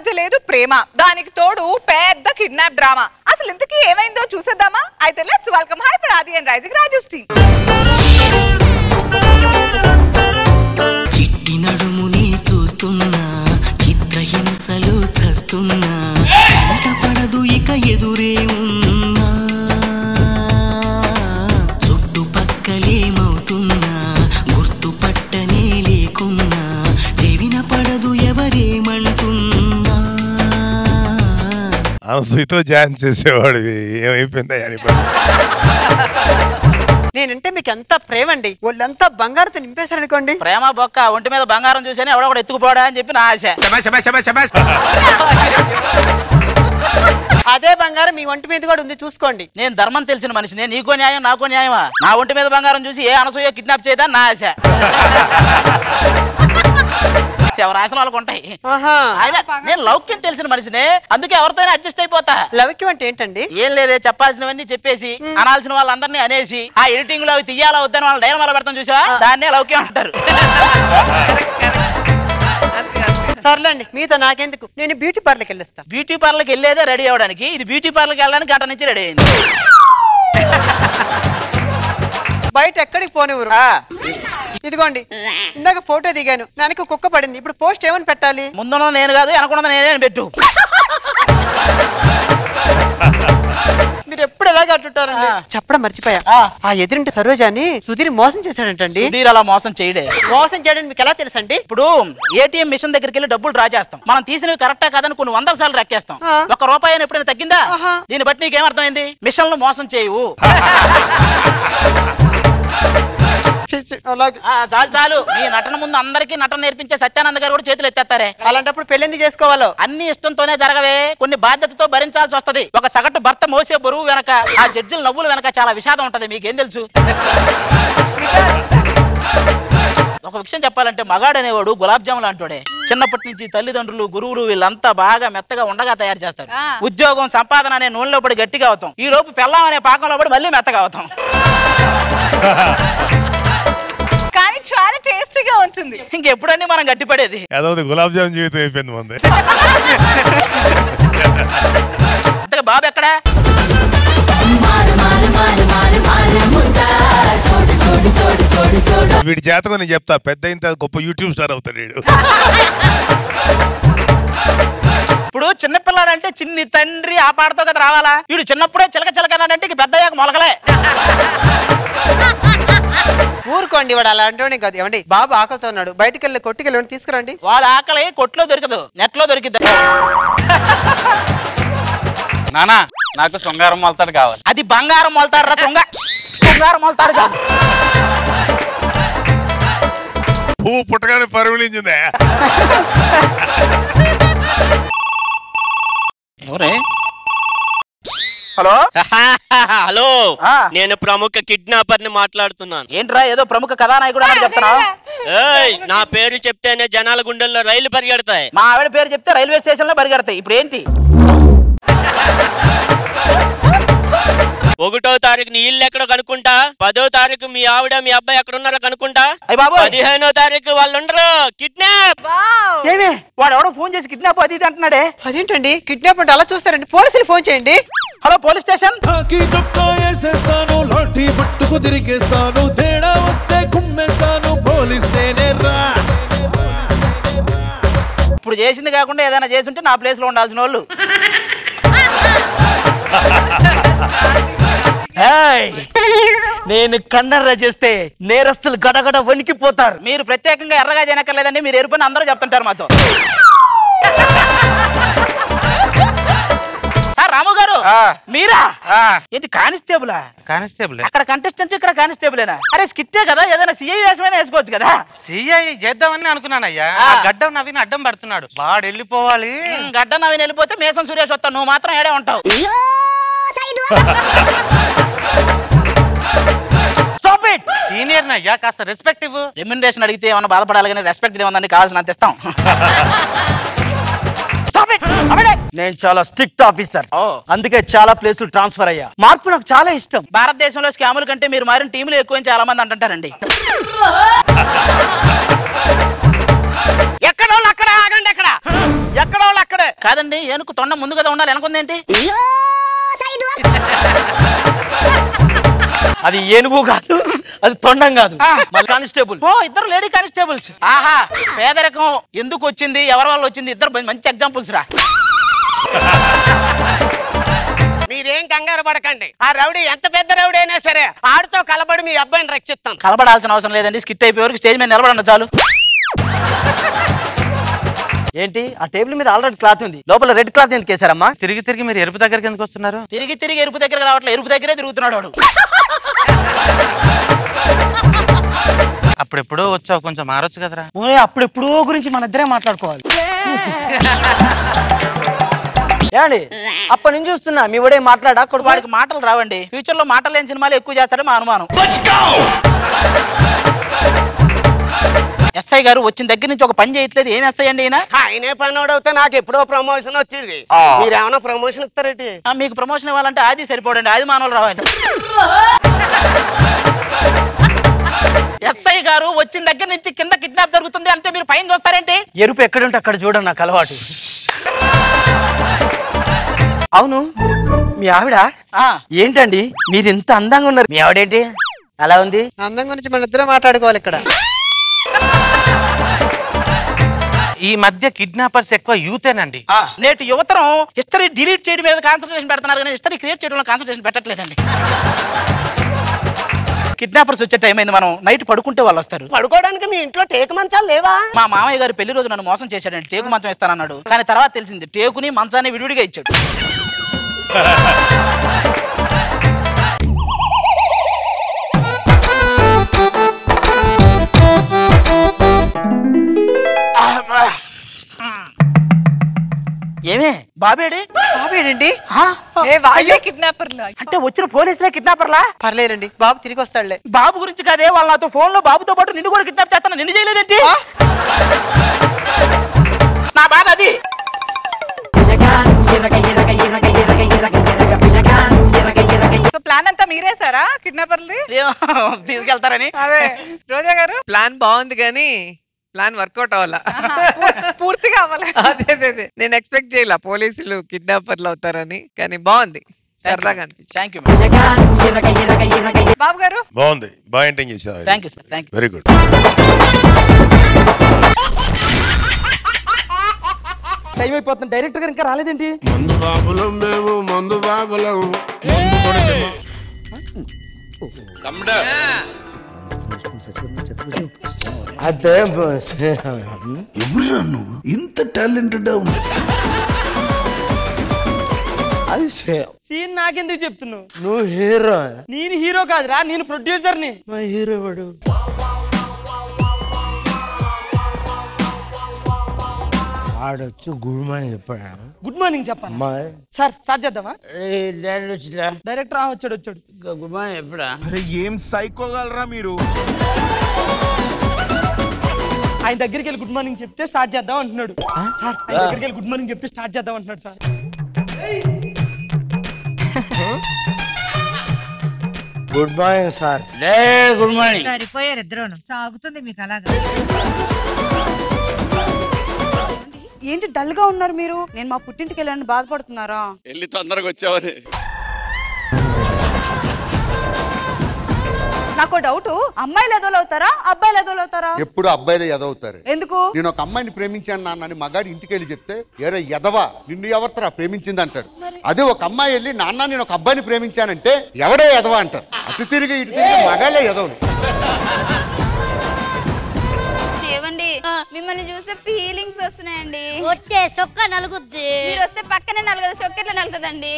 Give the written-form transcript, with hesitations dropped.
మధ్య లేదు ప్రేమ, దానికి తోడు పెద్ద కిడ్నాప్ డ్రామా. అసలు ఇంతకీ ఏమైందో చూసేద్దామా? అయితే లెట్స్ వెల్కమ్ హైపర్ ఆది అండ్ రైజింగ్ రాజేష్ టీమ్. చిట్టి నడుముని చూస్తున్నా, చిత్రహింసలు చస్తున్నా, కంటపడదు ఇక ఎదురే ఉన్నా, చుట్టుపక్కలేమవుతున్నా గుర్తుపట్టనే లేకున్నా, చెవిన పడదు ఎవరేమంటున్నా. అనసూయతో డాన్స్ చేసేవాడు ఏమైపోయిందా? నేనంటే మీకు ఎంత ప్రేమ అండి, వాళ్ళంతా బంగారంతో నింపేశారు అనుకోండి. ప్రేమ బొక్క, ఒంటి మీద బంగారం చూసానే ఎవడో కూడా ఎత్తుకుపోడా అని చెప్పి నా ఆశ. అదే బంగారం మీ ఒంటి మీద కూడా ఉంది, చూసుకోండి. నేను ధర్మం తెలిసిన మనిషిని, నీకో న్యాయం నాకో న్యాయమా? నా ఒంటి మీద బంగారం చూసి ఏ అనసూయ కిడ్నాప్ చేయదా నా ఆశ. ఎవరు ఆశలు వాళ్ళకు ఉంటాయి. నేను లౌక్యం తెలిసిన మనిషిని, అందుకే ఎవరితోనే అడ్జస్ట్ అయిపోతా. లౌక్యం అంటే ఏంటండి? ఏం లేదే, చెప్పాల్సినవన్నీ చెప్పేసి అనాల్సిన వాళ్ళందరినీ అనేసి ఆ ఎడిటింగ్ లో అవి తీయాలా వద్దని వాళ్ళ డైనమాలో పెడతాం చూసా, దాన్నే లౌక్యం అంటారు. సర్లేండి, మీతో నాకెందుకు, నేను బ్యూటీ పార్లర్కి వెళ్ళొస్తా. బ్యూటీ పార్లర్కి వెళ్ళేదే రెడీ అవ్వడానికి, ఇది బ్యూటీ పార్లర్కి వెళ్ళడానికి గంట నుంచి రెడీ అయింది. బయట ఎక్కడికి పోనివ్వరు. ఇదిగోండి, ఇందాక ఫోటో దిగాను, నాకు కుక్క పడింది. ఇప్పుడు పోస్ట్ ఏమని పెట్టాలి? ముందున్న నేను కాదు, వెనకున్నది నేనే పెట్టు. మీరు ఎప్పుడు ఎలాగ అంటుంటారండి? చెప్పడం మర్చిపోయా, ఆ ఎదురింటి సరోజాని సుధీర్ మోసం చేశాడంటండి. సుధీర్ అలా మోసం చేయడే. మోసం చేయడానికి మీకు ఎలా తెలుసండి? ఇప్పుడు ఏటీఎం మిషన్ దగ్గరికి వెళ్ళి డబ్బులు డ్రా చేస్తాం, మనం తీసినవి కరెక్టా కాదని కొన్ని 100 సార్లు రెక్కేస్తాం. ₹1 ఎప్పుడైనా తగ్గిందా? దీన్ని బట్టి నీకేమర్థమైంది? మిషన్లు మోసం చేయవు. చాలు చాలు, మీ నటన ముందు అందరికీ నటన నేర్పించే సత్యానంద గారు కూడా చేతులు ఎత్తేస్తారే. అలాంటప్పుడు పెళ్ళెందుకు చేసుకోవాలో? అన్ని ఇష్టంతోనే జరగవే, కొన్ని బాధ్యతతో భరించాల్సి వస్తది. ఒక సగటు భర్త మోసే బరువు వెనక, ఆ జడ్జిల నవ్వుల వెనక చాలా విషాదం ఉంటది. మీకేం తెలుసు? ఒక విషయం చెప్పాలంటే, మగాడు అనేవాడు గులాబ్ జాములు అంటాడే. చిన్నప్పటి నుంచి తల్లిదండ్రులు, గురువులు వీళ్ళంతా బాగా మెత్తగా ఉండగా తయారు చేస్తారు. ఉద్యోగం, సంపాదన అనే నూనెలో పడి గట్టిగా అవుతాం. ఈ లోపు పెళ్ళాం అనే పాకంలో పడి మళ్ళీ మెత్తగా అవుతాం. కానీ చాలా టేస్టీగా ఉంటుంది. ఇంకెప్పుడన్నీ మనం గట్టిపడేది. అదొకటి గులాబ్ జామున్ జీవితం అయిపోయింది మంది. బాబు ఎక్కడా? వీడి చేతకు నేను చెప్తా, పెద్ద అయిన గొప్ప యూట్యూబ్ స్టార్ అవుతాడు వీడు. ఇప్పుడు చిన్నపిల్లాడంటే చిన్ని తండ్రి ఆ పాటతో కదా రావాలా? వీడు చిన్నప్పుడే చిలక చిలకనంటే పెద్ద అయ్యాక మొలకలే. ఊరుకోండి, వాడు అలా అంటూనే కాదు. ఏమండి, బాబు ఆకలితో ఉన్నాడు, బయటికి వెళ్ళి కొట్టుకెళ్ళి తీసుకురండి. వాళ్ళ ఆకలి కొట్లో దొరకదు, నెట్లో దొరికిద్ది. నానా, నాకు శృంగారం మొలతాడు కావాలి. అది బంగారం మొలతాడు రా, శృంగారం మొలతాడు కాదు. పువ్వు పుట్టగానే పరిమళించిందే. ఎవరే? హలో హలో, నేను ప్రముఖ కిడ్నాపర్ ని మాట్లాడుతున్నాను. ఏంట్రా ఏదో ప్రముఖ కథానాయకుడు అని చెప్తున్నావు? నా పేరు చెప్తేనే జనాల గుండెల్లో రైలు పరిగెడతాయి. మా ఆవిడ పేరు చెప్తే రైల్వే స్టేషన్ లో పరిగెడతాయి. ఇప్పుడు ఏంటి? 1వ తారీఖు నీ ఇల్లు ఎక్కడో కనుక్కుంటా, 10వ తారీఖు మీ ఆవిడ మీ అబ్బాయి ఎక్కడున్నారో కనుక్కుంటా, 15వ తారీఖు వాళ్ళు ఉండరు. కిడ్నాప్. ఏమే వాడు ఎవడో ఫోన్ చేసి కిడ్నాప్ అది ఇది అంటున్నాడే. అదేంటండి కిడ్నాప్ అంటే అలా చూస్తారండి? పోలీసులు ఫోన్ చేయండి. Hello police station. లాఠీ పట్టుకు తిరిగేస్తాను, తేడా వస్తే కుమ్మేస్తాను, పోలీస్ నేనేరా. ఇప్పుడు చేసింది కాకుండా ఏదైనా చేసి ఉంటే నా ప్లేస్ లో ఉండాల్సిన వాళ్ళు. నేను కన్నెర్ర చేస్తే నేరస్తులు గడగడ వణికిపోతారు. మీరు ప్రత్యేకంగా ఎర్రగా చేయనక్కర్లేదండి, మీరు ఎరుపని అందరూ చెప్తుంటారు మాతో. రాము గారు మీరా? ఏంటి కానిస్టేబులా? కానిస్టేబుల్. అక్కడ కంటెస్టెంట్, ఇక్కడ కానిస్టేబులేనా? అరే స్కిట్టే కదా, ఏదైనా సిఐ వేషమైనా వేసుకోవచ్చు కదా. సిఐ చేద్దామని అనుకున్నానయ్యా, గడ్డం నవీన్ అడ్డం పడుతున్నాడు, వాడు వెళ్ళిపోవాలి. గడ్డం నవీన్ వెళ్ళిపోతే మేసం సురేష్ వస్తావు, నువ్వు మాత్రం ఏడే ఉంటావు. సీనియర్ నయ్యా, కాస్త రెస్పెక్ట్ ఇవ్వు. రెమ్యునరేషన్ అడిగితే ఏమన్నా బాధపడాలి కానీ రెస్పెక్ట్ ఏమన్నా కావాల్సినంత ఇస్తాం. నేను చాలా స్ట్రిక్ట్ ఆఫీసర్, అందుకే చాలా ప్లేసులు ట్రాన్స్ఫర్ అయ్యా. మార్పు నాకు చాలా ఇష్టం. భారతదేశంలో స్కాముల కంటే మీరు మారిన టీములు ఎక్కువ చాలా మంది అంటుంటారండి. ఎక్కడ అక్కడ ఆగండి, ఎక్కడ ఎక్కడ వాళ్ళు అక్కడే. కాదండి, ఏనుకు తొండ ముందు కదా ఉండాలి, వెనకుందేంటి? అది ఏనుగు కాదు, అది తొండం కాదు. కానిస్టేబుల్. ఓ, ఇద్దరు లేడీ కానిస్టేబుల్స్. ఆహా, పేదరికం ఎందుకు వచ్చింది, ఎవరి వల్ల వచ్చింది, ఇద్దరు మంచి ఎగ్జాంపుల్స్ రా. మీరేం కంగారు పడకండి. ఆ రౌడీ ఎంత పెద్ద రౌడీ అయినా సరే ఆడితో కలబడి మీ అబ్బాయిని రక్షిస్తాను. కలబడాల్సిన అవసరం లేదండి, స్కిట్ అయిపోయే వరకు స్టేజ్ మీద నిలబడండి చాలు. ఏంటి ఆ టేబుల్ మీద ఆల్రెడీ క్లాత్ ఉంది, లోపల రెడ్ క్లాత్ ఎందుకు వేసారమ్మా? తిరిగి తిరిగి మీరు ఎరుపు దగ్గరికి ఎందుకు వస్తున్నారు? తిరిగి ఎరుపు దగ్గర రావట్లేదు, ఎరుపు దగ్గరే తిరుగుతున్నాడు వాడు. అప్పుడెప్పుడో వచ్చావు, కొంచెం మారొచ్చు కదరా. ఓ అప్పుడెప్పుడో గురించి మన ఇద్దరే మాట్లాడుకోవాలి. ఏమండి అప్పటి నుంచి చూస్తున్నా మీ వాడే మాట్లాడా? వాడికి మాటలు రావండి, ఫ్యూచర్ లో మాటలు లేని సినిమాలు ఎక్కువ చేస్తాడు మా అనుమానం. ఎస్ఐ గారు వచ్చిన దగ్గర నుంచి ఒక పని చేయట్లేదు, ఏం ఎస్ఐ అండి ఈయన? ఆయనే పనోడవుతే నాకు ఎప్పుడో ప్రమోషన్ వచ్చింది. మీరేమన్నా ప్రమోషన్ ఇస్తారేంటి? మీకు ప్రమోషన్ ఇవ్వాలంటే అది సరిపోడండి, అది మానవులు రావాలి. ఎస్ఐ గారు వచ్చిన దగ్గర నుంచి కింద కిడ్నాప్ జరుగుతుంది అంటే మీరు పైన చూస్తారేంటి? ఎరుపు ఎక్కడుంటే అక్కడ చూడండి, నాకు అలవాటు. అవును మీ ఆవిడ ఏంటండి మీరు ఇంత అందంగా ఉన్నారు? మీ ఆవిడేంటి అలా ఉంది? అందం గురించి మన ఇద్దరే మాట్లాడుకోవాలి ఇక్కడ. ఈ మధ్య కిడ్నాపర్స్ ఎక్కువ యూతేనండి. నేటి యువతరం హిస్టరీ డిలీట్ చేయడం మీద కాన్సన్ట్రేషన్ పెడుతున్నారు కానీ హిస్టరీ క్రియేట్ చేయడంలో కాన్సన్ట్రేషన్ పెట్టట్లేదండి. కిడ్నాపర్స్ వచ్చే టైం అయింది, మనం నైట్ పడుకుంటే వాళ్ళు వస్తారు. పడుకోవడానికి మీ ఇంట్లో టేకు మంచాలు లేవా? మా మామయ్య గారు పెళ్లి రోజు నన్ను మోసం చేశాడండి, టేకు మంచం ఇస్తానన్నాడు. కానీ తర్వాత తెలిసింది టేకుని మంచాన్ని విడివిడిగా ఇచ్చాడు. ఏమే బాబేడి? బాబేడండి? కిడ్నాపర్లు అంటే వచ్చిన పోలీసులే కిడ్నాపర్లా? పర్లేదండి, బాబు తిరిగి వస్తాడులే. బాబు గురించి కాదే, వాళ్ళు నాతో ఫోన్ లో బాబుతో పాటు నిన్ను కూడా కిడ్నాప్ చేస్తాను, నిన్ను చేయలేదేంటి? నా బాధ అది. సో ప్లాన్ అంతా మీరేసారా కిడ్నాపర్ది? తీసుకెళ్తారని. అదే రోజా గారు ప్లాన్ బాగుంది కానీ ప్లాన్ వర్కౌట్ అవ్వాలా, పూర్తిగా అవ్వాలి. అదే నేను ఎక్స్పెక్ట్ చేయాల పోలీసులు కిడ్నాపర్లు అవుతారని, కానీ బాగుంది, సరదాగా అనిపించింది. బాబు గారు బాగుంది, బాగా ఎంటైన్ చేశారు. Thank you sir, thank you. Very good. Time అయిపోతుంది, డైరెక్టర్ గారు ఇంకా రాలేదేంటి? మందు బాబులం మేము, మందు బాబులం. అదే ఎవరురా నువ్వు ఇంత టాలెంటెడ్ ఉంది? అది సీన్ నాకెందుకు చెప్తున్నావు? నువ్వు హీరో. నేను హీరో కాదురా, నేను ప్రొడ్యూసర్ ని. మా హీరో వాడు ఆడొచ్చు గుడ్ మార్నింగ్ చెప్పాడు. గుడ్ మార్నింగ్ చెప్పాలి సార్, స్టార్ట్ చేద్దామా? డైరెక్టర్ వచ్చాడు. గుడ్ మార్నింగ్ ఎప్పుడా? ఏం సైకోగలరా మీరు? ఆయన దగ్గరికి వెళ్ళి గుడ్ మార్నింగ్ చెప్తే స్టార్ట్ చేద్దాం అంటున్నాడు సార్. ఆయన దగ్గరికి వెళ్ళి గుడ్ మార్నింగ్ చెప్తే స్టార్ట్ చేద్దాం అంటున్నాడు sir. Good morning sir. Good morning. సరిపోయారు ఇద్దరు, సాగుతుంది మీకు అలాగా. ఏంటి డల్ గా ఉన్నారు మీరు? నేను మా పుట్టింటికి వెళ్ళాలని బాధపడుతున్నారా? వెళ్ళి తొందరగా వచ్చావని. నాకు డౌట్, అమ్మాయిలు ఎదోలు అవుతారా అబ్బాయిలు ఎదోలు అవుతారా? ఎప్పుడు అబ్బాయిలు ఎదవుతారు. ఎందుకు? నేను ఒక అమ్మాయిని ప్రేమించాను నాన్నని మగాడి ఇంటికి వెళ్ళి చెప్తే ఏరే ఎదవా నిన్ను ఎవరితరా ప్రేమించింది అంటాడు. అదే ఒక అమ్మాయి వెళ్ళి నాన్న నేను ఒక అబ్బాయిని ప్రేమించానంటే ఎవడే ఎదవా అంటారు. అటు తిరిగి ఇటు తిరిగి మగాళ్ళే ఎదవలు. మిమ్మల్ని చూస్తే ఫీలింగ్స్ వస్తున్నాయండి. వచ్చే సొక్క నలుగుద్ది, మీరు వస్తే పక్కనే నలగదు, సొక్కెట్లా నలుగుతుందండి.